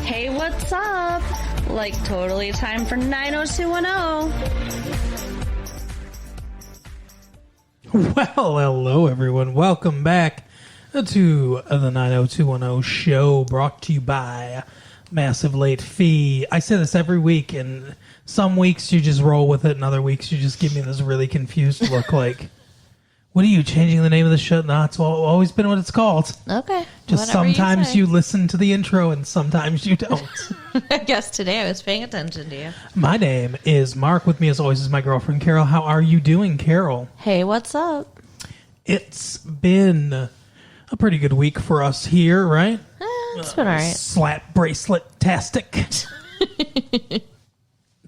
Hey, what's up? Like, totally time for 90210. Well, hello everyone. Welcome back to the 90210 show, brought to you by Massive Late Fee. I say this every week, and some weeks you just roll with it, and other weeks you just give me this really confused look like, what are you, changing the name of the show? No, it's always been what it's called. Okay. Just sometimes you listen to the intro, and sometimes you don't. I guess today I was paying attention to you. My name is Mark. With me, as always, is my girlfriend, Carol. How are you doing, Carol? Hey, what's up? It's been a pretty good week for us here, right? It's been all right. Slap bracelet-tastic.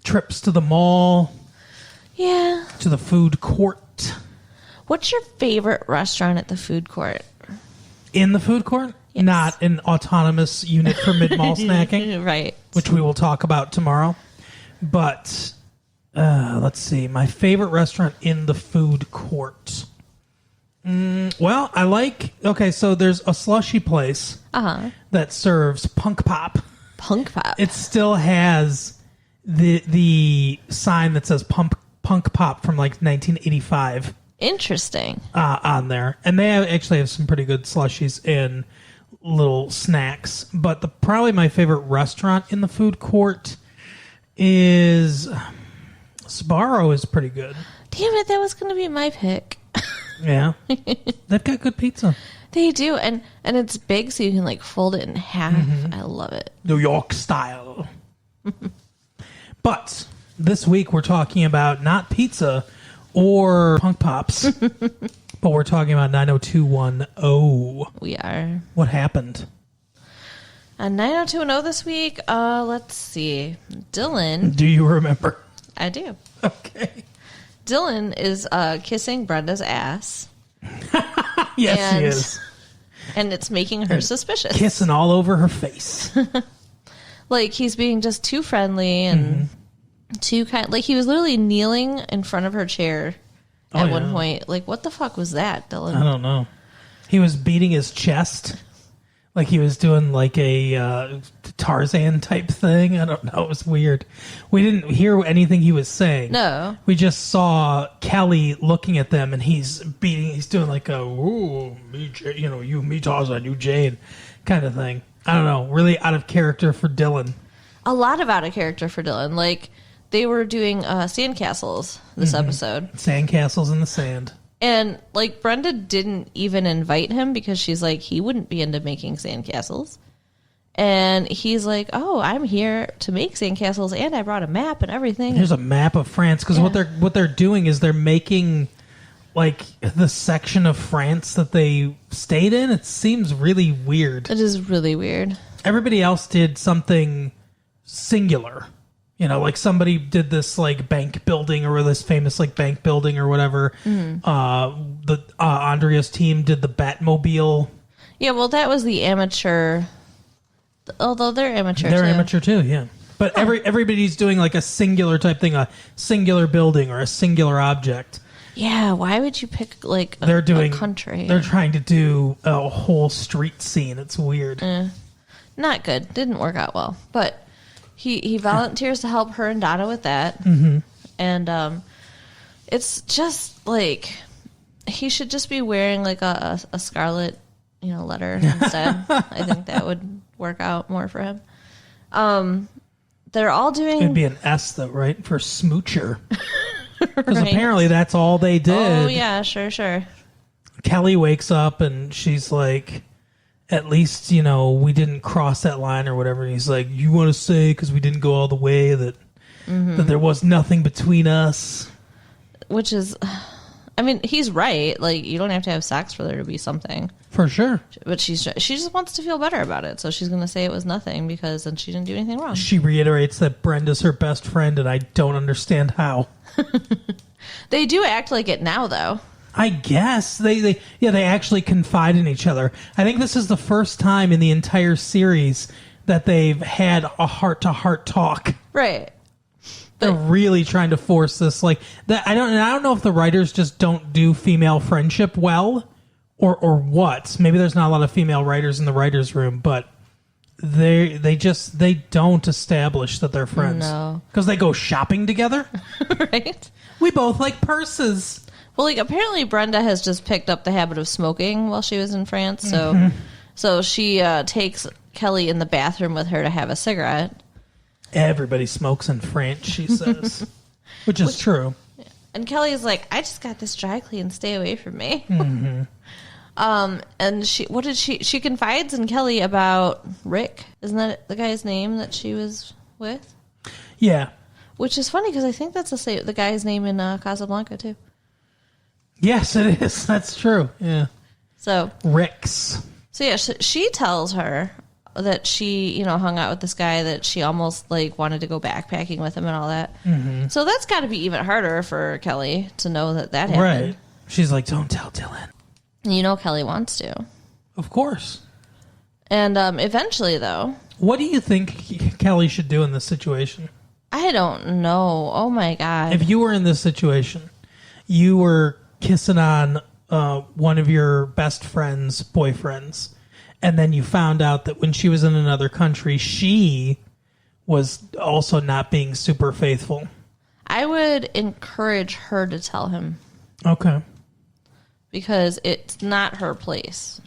Trips to the mall. Yeah. To the food court. What's your favorite restaurant at the food court? In the food court? Yes. Not an autonomous unit for mid-mall snacking. Right. Which we will talk about tomorrow. But, let's see. My favorite restaurant in the food court. Well, I like... Okay, so there's a slushy place that serves punk pop. Punk pop. It still has the sign that says punk pop from like 1985. Interesting. On there. And they actually have some pretty good slushies and little snacks. But probably my favorite restaurant in the food court is... Sbarro is pretty good. Damn it, that was going to be my pick. Yeah. They've got good pizza. They do, and it's big, so you can like fold it in half. Mm-hmm. I love it. New York style. But this week we're talking about not pizza or punk pops, but we're talking about 90210. We are. What happened? On 90210 this week, let's see. Dylan. Do you remember? I do. Okay. Dylan is kissing Brenda's ass. Yes, he is. And it's making her suspicious. Kissing all over her face. Like, he's being just too friendly and too kind. Like, he was literally kneeling in front of her chair at one point. Like, what the fuck was that, Dylan? I don't know. He was beating his chest. Like he was doing like a Tarzan type thing. I don't know. It was weird. We didn't hear anything he was saying. No. We just saw Kelly looking at them, and he's doing like a, ooh, me, you, me Tarzan, you Jane kind of thing. I don't know. Really out of character for Dylan. A lot of out of character for Dylan. Like, they were doing sandcastles this episode. Sandcastles in the sand. And, like, Brenda didn't even invite him because she's like, he wouldn't be into making sandcastles. And he's like, oh, I'm here to make sandcastles, and I brought a map and everything. Here's a map of France, because what they're doing is they're making, like, the section of France that they stayed in. It seems really weird. It is really weird. Everybody else did something singular. You know, like somebody did this like bank building or this famous like bank building or whatever. Andrea's team did the Batmobile. Yeah, well, that was the amateur. Although they're amateur, they're amateur too. Yeah, but everybody's doing like a singular type thing, a singular building or a singular object. Yeah, why would you pick like a country? They're trying to do a whole street scene. It's weird. Not good. Didn't work out well, but. He volunteers to help her and Donna with that. And it's just like he should just be wearing like a scarlet, letter instead. I think that would work out more for him. They're all doing... It'd be an S though, right? For smoocher. Because apparently that's all they did. Oh, yeah, sure. Kelly wakes up and she's like... At least, we didn't cross that line or whatever. And he's like, you want to say, because we didn't go all the way, that there was nothing between us. Which is, I mean, he's right. Like, you don't have to have sex for there to be something. For sure. But she just wants to feel better about it. So she's going to say it was nothing because then she didn't do anything wrong. She reiterates that Brenda's her best friend, and I don't understand how. They do act like it now, though. I guess they actually confide in each other. I think this is the first time in the entire series that they've had a heart-to-heart talk. Right. They're really trying to force this like that. I don't know if the writers just don't do female friendship well or what. Maybe there's not a lot of female writers in the writers' room, but they don't establish that they're friends. No. Because they go shopping together. Right? We both like purses. Well, like, apparently Brenda has just picked up the habit of smoking while she was in France. So she takes Kelly in the bathroom with her to have a cigarette. Everybody smokes in France, she says. Which is true. And Kelly's like, I just got this dry clean. Stay away from me. And she confides in Kelly about Rick. Isn't that the guy's name that she was with? Yeah. Which is funny because I think that's the guy's name in Casablanca too. Yes, it is. That's true. Yeah. So Rick's. So yeah, she tells her that she, hung out with this guy that she almost like wanted to go backpacking with him and all that. So that's got to be even harder for Kelly to know that happened. Right. She's like, don't tell Dylan. And Kelly wants to. Of course. And eventually, though. What do you think Kelly should do in this situation? I don't know. Oh, my God. If you were in this situation, you were kissing on one of your best friend's boyfriends, and then you found out that when she was in another country, she was also not being super faithful. I would encourage her to tell him. Okay. Because it's not her place.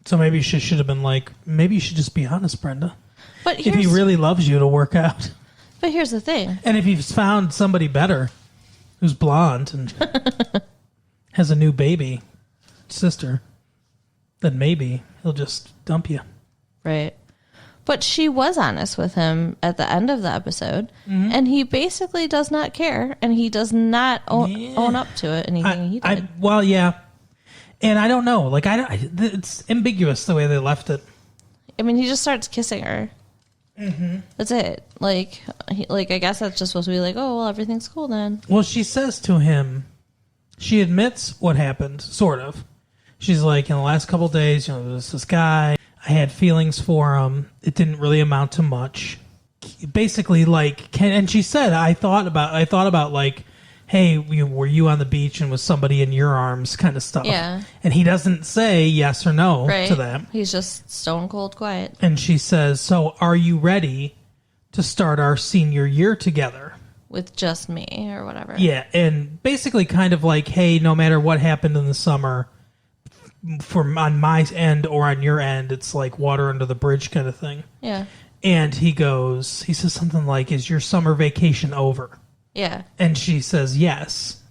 So maybe she should have been like, maybe you should just be honest, Brenda. But if he really loves you, it'll work out. But here's the thing. And if he's found somebody better who's blonde and has a new baby sister, then maybe he'll just dump you. Right. But she was honest with him at the end of the episode, and he basically does not care, and he does not own up to it. Anything he did. Well, yeah. And I don't know. Like, it's ambiguous the way they left it. I mean, he just starts kissing her. That's it. Like, I guess that's just supposed to be like, oh, well, everything's cool then. Well, she says to him, she admits what happened, sort of. She's like, in the last couple of days, there was this guy. I had feelings for him. It didn't really amount to much. Basically, like, and she said, I thought about like, hey, were you on the beach and was somebody in your arms kind of stuff. Yeah. And he doesn't say yes or no to that. He's just stone cold quiet. And she says, so are you ready to start our senior year together? With just me or whatever. Yeah. And basically kind of like, hey, no matter what happened in the summer, on my end or on your end, it's like water under the bridge kind of thing. Yeah. And he says something like, is your summer vacation over? Yeah. And she says yes.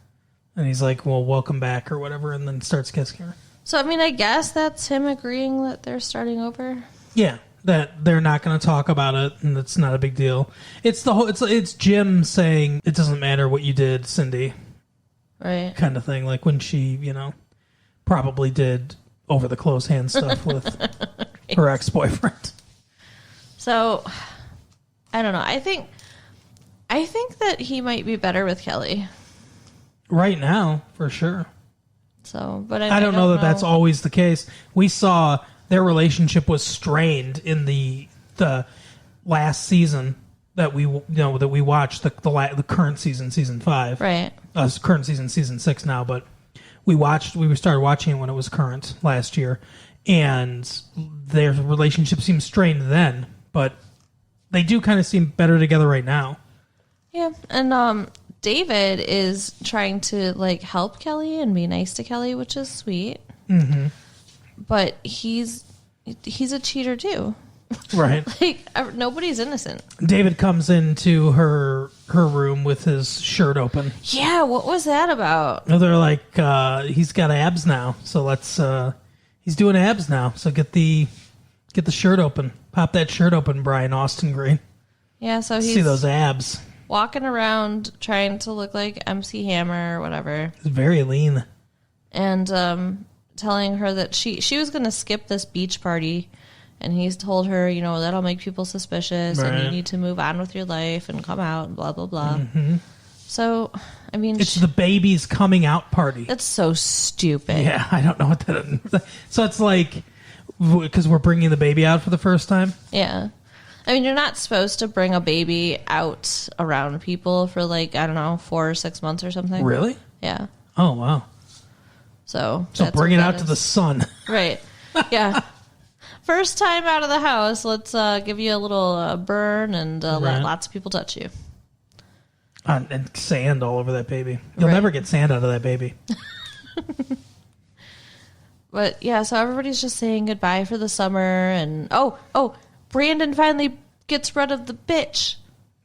And he's like, well, welcome back or whatever, and then starts kissing her. So, I mean, I guess that's him agreeing that they're starting over. Yeah, that they're not going to talk about it, and it's not a big deal. It's it's Jim saying, it doesn't matter what you did, Cindy. Right. Kind of thing, like when she, probably did over the close hand stuff with right. her ex-boyfriend. So, I don't know. I think that he might be better with Kelly. Right now, for sure. So, but I don't know that that's always the case. We saw their relationship was strained in the last season that we watched, the current season 5. Right. Current season 6 now, but we started watching it when it was current last year, and their relationship seemed strained then, but they do kind of seem better together right now. Yeah, and David is trying to like help Kelly and be nice to Kelly, which is sweet. Mm-hmm. But he's a cheater too. Right. Like nobody's innocent. David comes into her room with his shirt open. Yeah, what was that about? They're like, he's got abs now, so he's doing abs now. So get the shirt open. Pop that shirt open, Brian Austin Green. Yeah, so he's see those abs. Walking around trying to look like MC Hammer or whatever. He's very lean. And telling her that she was going to skip this beach party, and he's told her, that'll make people suspicious, right. And you need to move on with your life and come out and blah, blah, blah. Mm-hmm. So, I mean... It's the baby's coming out party. That's so stupid. Yeah, I don't know what that is. So it's like, because we're bringing the baby out for the first time? Yeah. I mean, you're not supposed to bring a baby out around people for 4 or 6 months or something. Really? Yeah. Oh, wow. So bring it out to the sun. Right. Yeah. First time out of the house, let's give you a little burn and let lots of people touch you. And sand all over that baby. You'll Right. never get sand out of that baby. But yeah, so everybody's just saying goodbye for the summer, and Brandon finally gets rid of the bitch.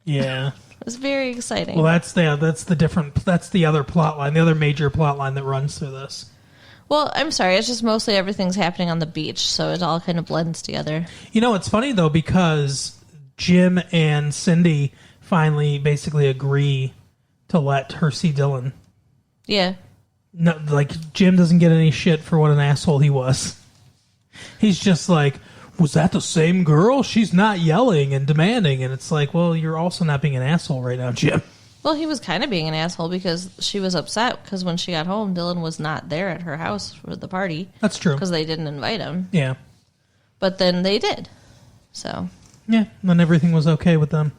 Yeah. It was very exciting. Well, that's the other plot line, the other major plot line that runs through this. Well, I'm sorry, it's just mostly everything's happening on the beach, so it all kind of blends together. You know, it's funny though, because Jim and Cindy finally basically agree to let her see Dylan. Yeah. No, like, Jim doesn't get any shit for what an asshole he was. He's just like, was that the same girl? She's not yelling and demanding. And it's like, well, you're also not being an asshole right now, Jim. Well, he was kind of being an asshole because she was upset because when she got home, Dylan was not there at her house for the party. That's true. Because they didn't invite him. Yeah. But then they did. So. Yeah, then everything was okay with them.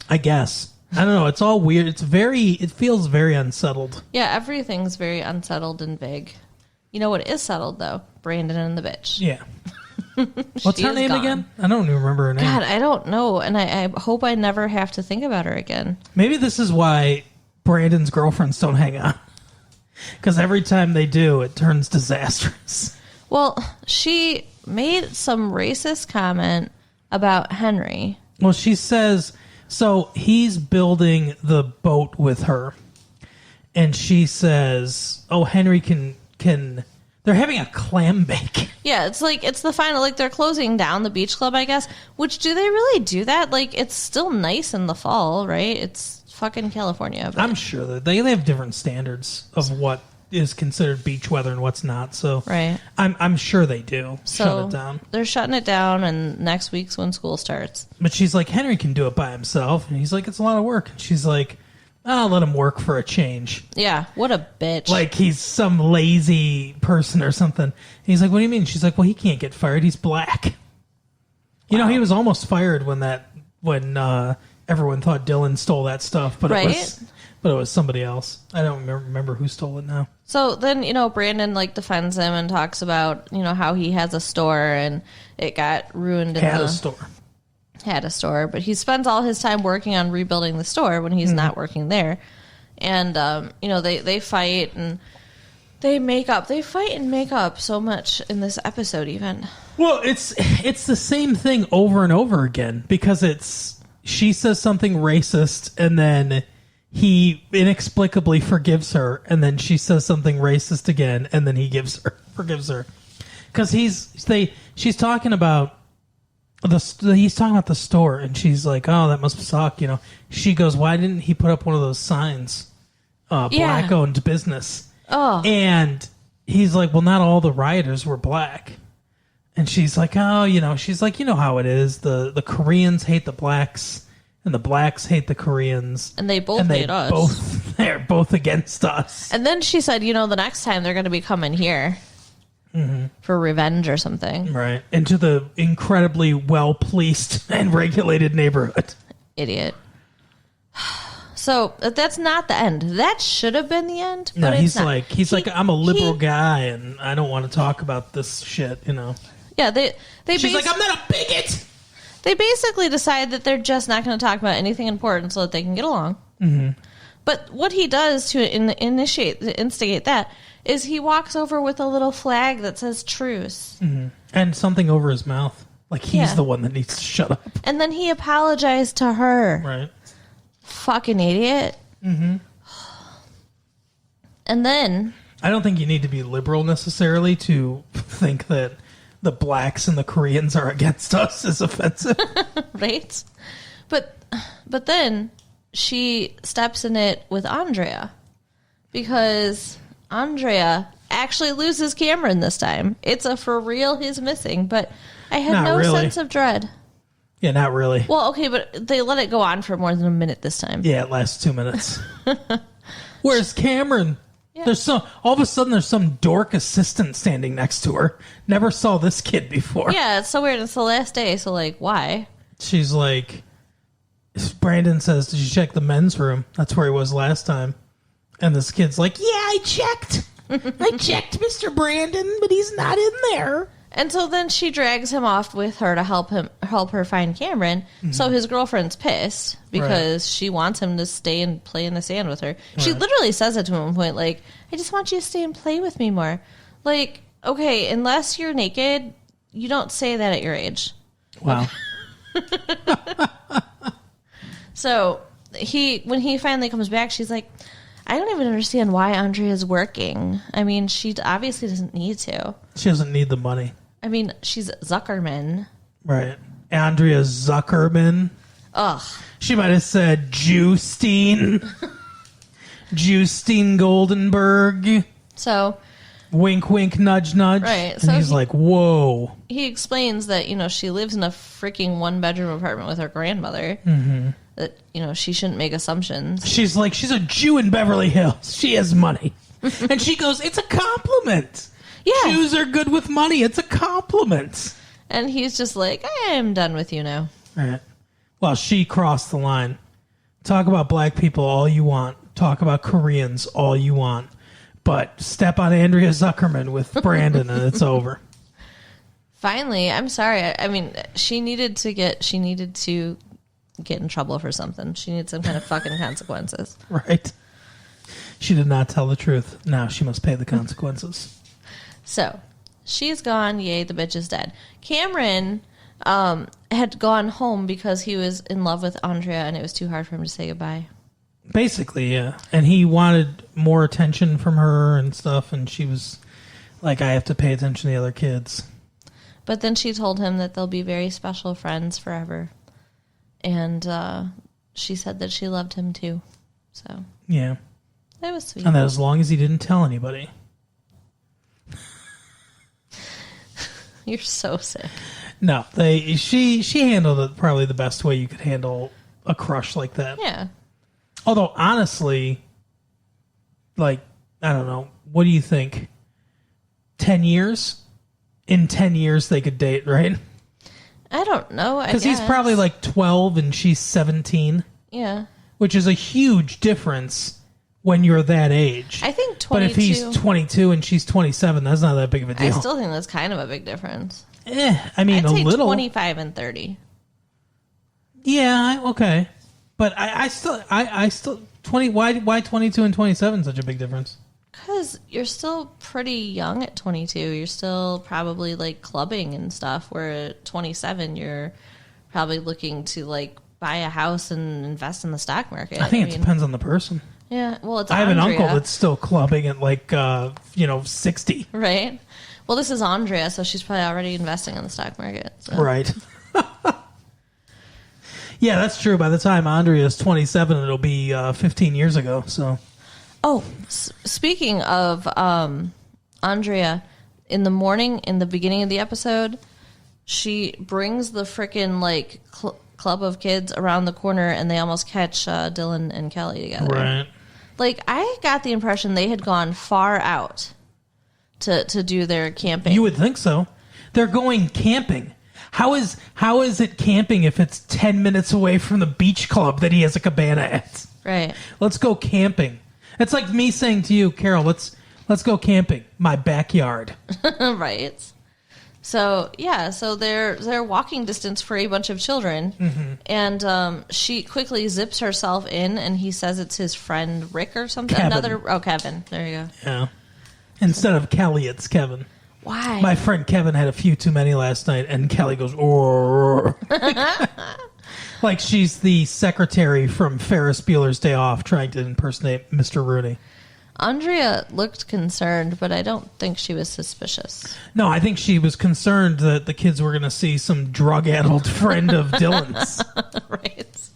I guess. I don't know. It's all weird. It feels very unsettled. Yeah, everything's very unsettled and vague. You know what is settled, though? Brandon and the bitch. Yeah. What's her name again? I don't even remember her name. God, I don't know. And I hope I never have to think about her again. Maybe this is why Brandon's girlfriends don't hang out. Because every time they do, it turns disastrous. Well, she made some racist comment about Henry. Well, she says... So he's building the boat with her, and she says, "Oh, Henry can." They're having a clam bake. Yeah, it's the final. Like, they're closing down the beach club, I guess. Which, do they really do that? Like, it's still nice in the fall, right? It's fucking California. But... I'm sure that they have different standards of what is considered beach weather and what's not. So right. I'm sure they do shut it down. They're shutting it down, and next week's when school starts. But she's like, Henry can do it by himself, and he's like, it's a lot of work. And she's like, I'll let him work for a change. Yeah, what a bitch. Like he's some lazy person or something. And he's like, what do you mean? She's like, well, he can't get fired. He's black. You know, he was almost fired when everyone thought Dylan stole that stuff, but it was somebody else. I don't remember who stole it now. So then, Brandon defends him and talks about, how he has a store and it got ruined. Had a store, but he spends all his time working on rebuilding the store when he's not working there. And, they fight and they fight and make up so much in this episode even. Well, it's the same thing over and over again because she says something racist and then he inexplicably forgives her, and then she says something racist again, and then he forgives her. Because she's talking about he's talking about the store, and she's like, "Oh, that must suck," She goes, "Why didn't he put up one of those signs, black-owned business?" Oh, and he's like, "Well, not all the rioters were black." And she's like, "Oh, she's like, you know how it is. The Koreans hate the blacks." And the blacks hate the Koreans. And they both hate us. They're both against us. And then she said, the next time they're going to be coming here for revenge or something. Right. Into the incredibly well-policed and regulated neighborhood. Idiot. So that's not the end. That should have been the end. No, but he's like, I'm a liberal guy and I don't want to talk about this shit, Yeah, she's like, I'm not a bigot. They basically decide that they're just not going to talk about anything important so that they can get along. Mm-hmm. But what he does to instigate that is he walks over with a little flag that says truce. Mm-hmm. And something over his mouth. Like he's the one that needs to shut up. And then he apologized to her. Right. Fucking idiot. Mm-hmm. And then... I don't think you need to be liberal necessarily to think that the blacks and the Koreans are against us is offensive. Right? But then she steps in it with Andrea because Andrea actually loses Cameron this time. It's a for real he's missing, but I had no sense of dread. Yeah, not really. Well, okay, but they let it go on for more than a minute this time. Yeah, it lasts 2 minutes. Where's Cameron? Yeah. There's all of a sudden there's some dork assistant standing next to her. Never saw this kid before. Yeah, it's so weird. It's the last day, so why? She's like, Brandon says, did you check the men's room? That's where he was last time. And this kid's like, yeah, I checked. I checked Mr. Brandon, but he's not in there. And so then she drags him off with her to help her find Cameron. Mm-hmm. So his girlfriend's pissed because she wants him to stay and play in the sand with her. She literally says it to him at one point, like, I just want you to stay and play with me more. Like, okay, unless you're naked, you don't say that at your age. Wow. So when he finally comes back, she's like, I don't even understand why Andrea's working. I mean, she obviously doesn't need to. She doesn't need the money. I mean, she's Zuckerman. Right. Andrea Zuckerman. Ugh. She might have said Justine. Justine Goldenberg. So... Wink, wink, nudge, nudge. Right. And so he's like, whoa. He explains that, she lives in a freaking one-bedroom apartment with her grandmother. Mm-hmm. That, she shouldn't make assumptions. She's like, she's a Jew in Beverly Hills. She has money. And she goes, it's a compliment. Yeah. Jews are good with money. It's a compliment. And he's just like, I am done with you now. Right. Well, she crossed the line. Talk about black people all you want. Talk about Koreans all you want. But step on Andrea Zuckerman with Brandon and it's over. Finally, I'm sorry. I mean, she needed to get in trouble for something. She needed some kind of fucking consequences. Right. She did not tell the truth. Now she must pay the consequences. So, she's gone. Yay, the bitch is dead. Cameron had gone home because he was in love with Andrea and it was too hard for him to say goodbye. Basically, yeah. And he wanted more attention from her and stuff, and she was like, I have to pay attention to the other kids. But then she told him that they'll be very special friends forever. And she said that she loved him too. So yeah. That was sweet. And that as long as he didn't tell anybody. You're so sick. No, she handled it probably the best way you could handle a crush like that. Yeah. Although, honestly, like, I don't know. What do you think? 10 years? In 10 years, they could date, right? I don't know. Because he's probably like 12 and she's 17. Yeah. Which is a huge difference when you're that age. I think 22. But if he's 22 and she's 27, that's not that big of a deal. I still think that's kind of a big difference. I mean, I'd a say little. 25 and 30. Yeah, okay. But I still 20. Why 22 and 27 such a big difference? Because you're still pretty young at 22. You're still probably like clubbing and stuff. Where at 27, you're probably looking to like buy a house and invest in the stock market. I think it depends on the person. Yeah, well, it's I have Andrea. an uncle that's still clubbing at like 60. Right. Well, this is Andrea, so she's probably already investing in the stock market. So. Right. Yeah, that's true. By the time Andrea is 27, it'll be 15 years ago. So. Oh, speaking of Andrea, in the morning, in the beginning of the episode, she brings the frickin' like club of kids around the corner, and they almost catch Dylan and Kelly together. Right. Like, I got the impression they had gone far out to do their camping. You would think so. They're going camping. How is it camping if it's 10 minutes away from the beach club that he has a cabana at? Right. Let's go camping. It's like me saying to you, Carol, let's go camping. My backyard. Right. So, yeah, so they're walking distance for a bunch of children. Mm-hmm. And she quickly zips herself in, and he says it's his friend Rick or something. Kevin. Kevin. There you go. Yeah. Instead of Kelly, it's Kevin. Why? My friend Kevin had a few too many last night, and Kelly goes, "Oh." Like she's the secretary from Ferris Bueller's Day Off trying to impersonate Mr. Rooney. Andrea looked concerned, but I don't think she was suspicious. No, I think she was concerned that the kids were going to see some drug-addled friend of Dylan's. Right.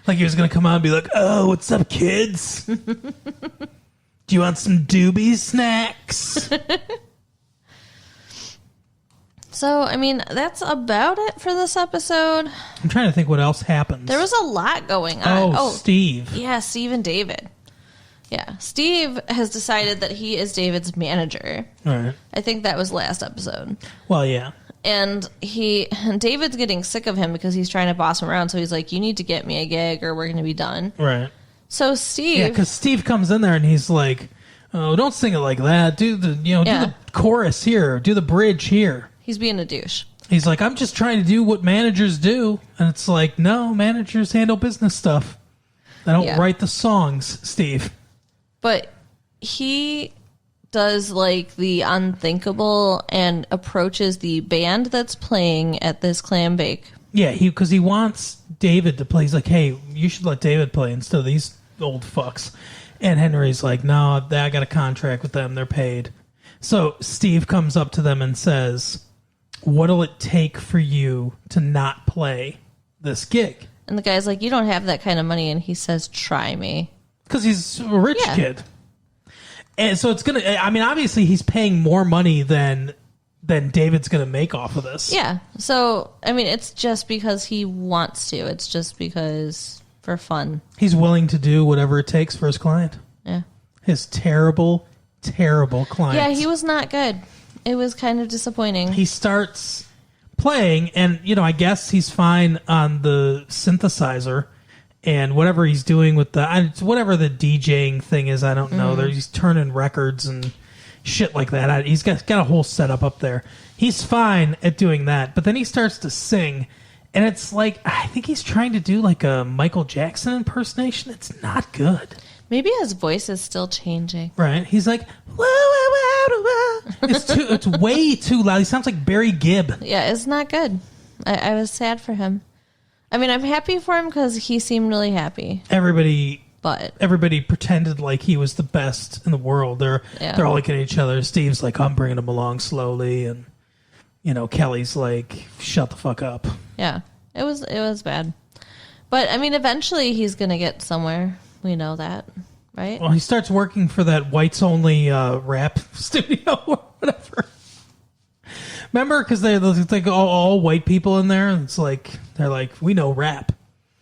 Like he was going to come out and be like, "Oh, what's up, kids? Do you want some doobie snacks?" So, I mean, that's about it for this episode. I'm trying to think what else happens. There was a lot going on. Oh, Steve. Yeah, Steve and David. Yeah, Steve has decided that he is David's manager. All right. I think that was last episode. Well, yeah. And David's getting sick of him because he's trying to boss him around. So he's like, you need to get me a gig or we're going to be done. Right. So Steve... Yeah, because Steve comes in there and he's like, "Oh, don't sing it like that. Do the chorus here. Do the bridge here." He's being a douche. He's like, I'm just trying to do what managers do. And it's like, no, managers handle business stuff. They don't write the songs, Steve. But he does like the unthinkable and approaches the band that's playing at this clam bake. Yeah, because he wants David to play. He's like, hey, you should let David play instead of these old fucks. And Henry's like, no, I got a contract with them. They're paid. So Steve comes up to them and says, what'll it take for you to not play this gig? And the guy's like, you don't have that kind of money. And he says, try me. Because he's a rich kid. And so it's going to, I mean, obviously he's paying more money than David's going to make off of this. Yeah. So, I mean, it's just because he wants to. It's just because for fun. He's willing to do whatever it takes for his client. Yeah. His terrible, terrible client. Yeah, he was not good. It was kind of disappointing. He starts playing, and, I guess he's fine on the synthesizer. And whatever he's doing with whatever the DJing thing is, I don't know. He's turning records and shit like that. He's got a whole setup up there. He's fine at doing that. But then he starts to sing, and it's like, I think he's trying to do like a Michael Jackson impersonation. It's not good. Maybe his voice is still changing. Right. He's like, wah, wah, wah, wah. It's way too loud. He sounds like Barry Gibb. Yeah, it's not good. I was sad for him. I mean, I'm happy for him because he seemed really happy. Everybody pretended like he was the best in the world. They're all looking at each other. Steve's like, I'm bringing him along slowly, and Kelly's like, shut the fuck up. Yeah, it was bad, but I mean, eventually he's gonna get somewhere. We know that, right? Well, he starts working for that whites only rap studio or whatever. Remember, because they're like all white people in there, and it's like they're like, we know rap.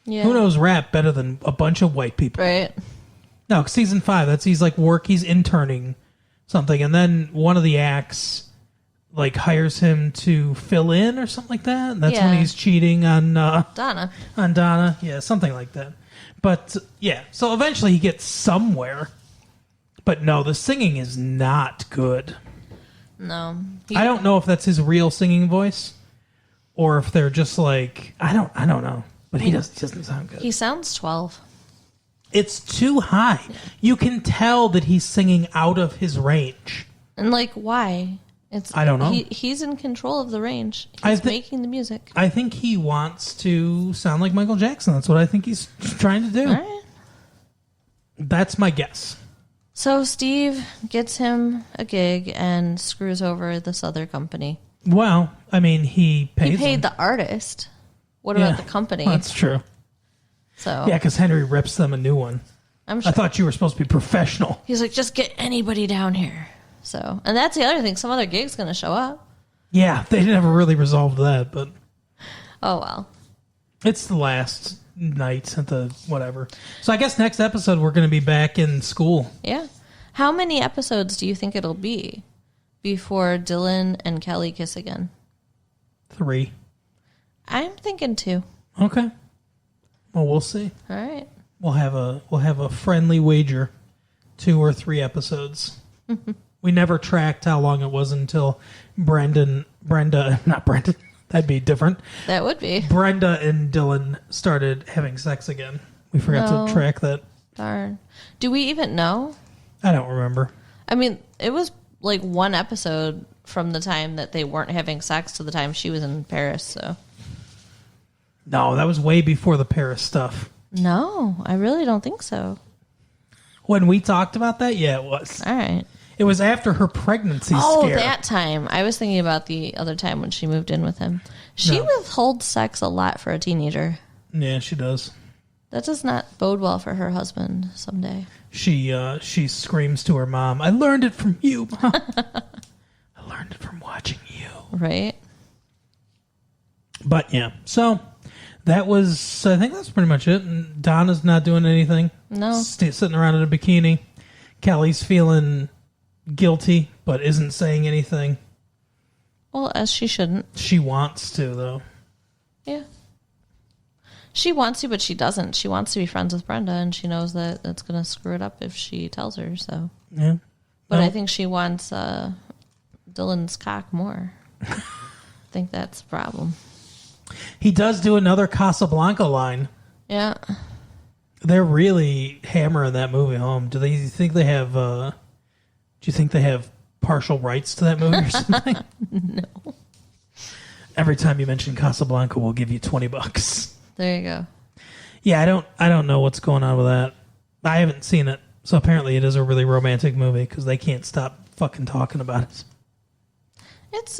Yeah. Who knows rap better than a bunch of white people? Right. No, season 5. He's interning something, and then one of the acts like hires him to fill in or something like that. And that's when he's cheating on Donna. On Donna, yeah, something like that. But yeah, so eventually he gets somewhere. But no, the singing is not good. No. I don't know if that's his real singing voice or if they're just like, I don't know. But he doesn't sound good. He sounds 12. It's too high. You can tell that he's singing out of his range. And like, why? I don't know. He's in control of the range. He's making the music. I think he wants to sound like Michael Jackson. That's what I think he's trying to do. All right. That's my guess. So Steve gets him a gig and screws over this other company. Well, I mean, he paid the artist. What about the company? Well, that's true. So yeah, because Henry rips them a new one. I'm sure. I thought you were supposed to be professional. He's like, just get anybody down here. So, and that's the other thing. Some other gig's going to show up. Yeah, they never really resolved that, but oh well. It's the last night at the whatever. So I guess next episode we're going to be back in school. Yeah. How many episodes do you think it'll be before Dylan and Kelly kiss again? 3. I'm thinking 2. Okay. Well, we'll see. All right. We'll have a friendly wager. 2 or 3 episodes. We never tracked how long it was until not Brendan. That'd be different. That would be. Brenda and Dylan started having sex again. We forgot to track that. Darn. Do we even know? I don't remember. I mean, it was like 1 episode from the time that they weren't having sex to the time she was in Paris, so. No, that was way before the Paris stuff. No, I really don't think so. When we talked about that, yeah, it was. All right. It was after her pregnancy scare. Oh, scare. that time. I was thinking about the other time when she moved in with him. She withholds sex a lot for a teenager. Yeah, she does. That does not bode well for her husband someday. She screams to her mom, I learned it from you, Mom. I learned it from watching you. Right. But yeah, so that was, I think that's pretty much it. And Donna's not doing anything. No. Sitting around in a bikini. Kelly's feeling guilty, but isn't saying anything. Well, as she shouldn't. She wants to, though. Yeah. She wants to, but she doesn't. She wants to be friends with Brenda, and she knows that it's going to screw it up if she tells her, so. Yeah. But I think she wants Dylan's cock more. think that's the problem. He does do another Casablanca line. Yeah. They're really hammering that movie home. Do you think they have? Do you think they have partial rights to that movie or something? No. Every time you mention Casablanca, we'll give you $20. There you go. Yeah, I don't know what's going on with that. I haven't seen it, so apparently it is a really romantic movie because they can't stop fucking talking about it.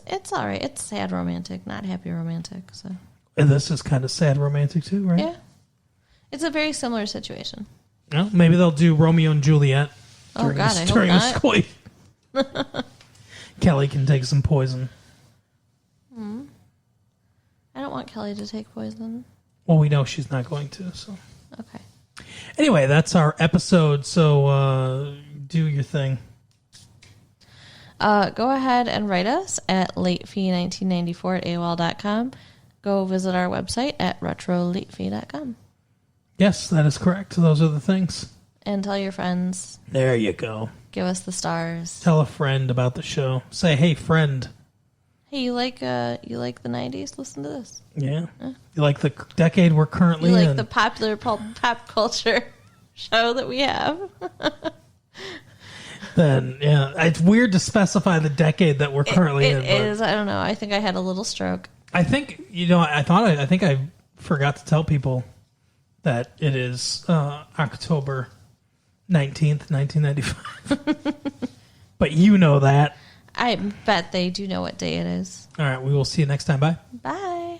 It's all right. It's sad romantic, not happy romantic. So. And this is kind of sad romantic too, right? Yeah. It's a very similar situation. Well, maybe they'll do Romeo and Juliet. Oh God, I hope during not. this squeeze. Kelly can take some poison. I don't want Kelly to take poison. Well, we know she's not going to. So Okay. anyway, that's our episode. So do your thing. Go ahead and write us at latefee1994 at AOL.com. Go visit our website at retrolatefee.com. Yes, that is correct. Those are the things. And tell your friends. There you go. Give us the stars. Tell a friend about the show. Say, hey, friend. Hey, you like the 90s? Listen to this. Yeah. You like the decade we're currently You in? like the popular pop culture show that we have? Then, yeah. It's weird to specify the decade that we're currently in. It is. I don't know. I think I had a little stroke. I think, I think I forgot to tell people that it is October 19th, 1995. But you know that. I bet they do know what day it is. All right. We will see you next time. Bye. Bye.